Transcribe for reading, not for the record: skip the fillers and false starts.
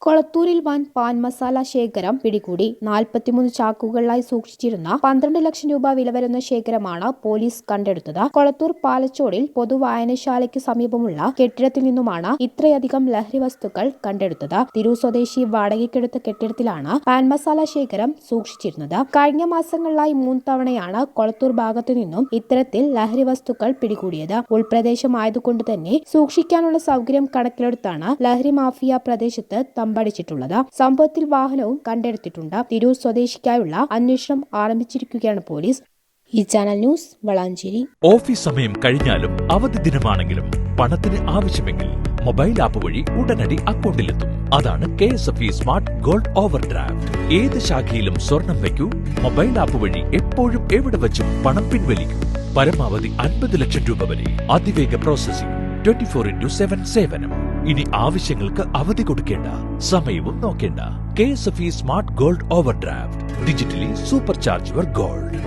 കൊളത്തൂരിൽ വൻ പാൻ മസാല ശേഖരം പിടികൂടി. 43 ചാക്കുകളിലായി സൂക്ഷിച്ചിരുന്ന 12 ലക്ഷം രൂപ വില വരുന്ന ശേഖരമാണ് പോലീസ് കണ്ടെടുത്തത്. കൊളത്തൂർ പാലച്ചോടിൽ പൊതുവായനശാലയ്ക്ക് സമീപമുള്ള കെട്ടിടത്തിൽ നിന്നുമാണ് ഇത്രയധികം ലഹരി വസ്തുക്കൾ കണ്ടെടുത്തത്. തിരൂർ സ്വദേശി വാടകയ്ക്കെടുത്ത കെട്ടിടത്തിലാണ് പാൻ മസാല ശേഖരം സൂക്ഷിച്ചിരുന്നത്. കഴിഞ്ഞ മാസങ്ങളിലായി 3 തവണയാണ് കൊളത്തൂർ ഭാഗത്തു നിന്നും ഇത്തരത്തിൽ ലഹരി വസ്തുക്കൾ പിടികൂടിയത്. ഉൾപ്രദേശമായതുകൊണ്ട് തന്നെ സൂക്ഷിക്കാനുള്ള സൗകര്യം കണക്കിലെടുത്താണ് ലഹരി മാഫിയ പ്രദേശത്ത് തമ്പടിച്ചിട്ടുള്ളത്. സംഭവത്തിൽ വാഹനവും കണ്ടെടുത്തിട്ടുണ്ട്. തിരൂർ സ്വദേശിക്കായുള്ള അന്വേഷണം ആരംഭിച്ചിരിക്കുകയാണ് പോലീസ്. ഈ ചാനൽ ന്യൂസ് വളാഞ്ചേരി. ഓഫീസ് സമയം കഴിഞ്ഞാലും അവധി ദിനമാണെങ്കിലും പണത്തിന് ആവശ്യമെങ്കിൽ മൊബൈൽ ആപ്പ് വഴി ഉടനടി അക്കൗണ്ടിലെത്തും. അതാണ് KSFE smart gold over draft. ഏത് ശാഖയിലും സ്വർണം വയ്ക്കൂ. മൊബൈൽ ആപ്പ് വഴി എപ്പോഴും എവിടെ വച്ചും പണം പിൻവലിക്കൂ. പരമാവധി 50 ലക്ഷം രൂപ വരെ. അതിവേഗ പ്രോസസിംഗ്. 24/7 സേവനം. ഇനി ആവശ്യങ്ങൾക്ക് അവധി കൊടുക്കേണ്ട, സമയവും നോക്കേണ്ട. KSFE smart gold over draft. Digitally super charge your gold.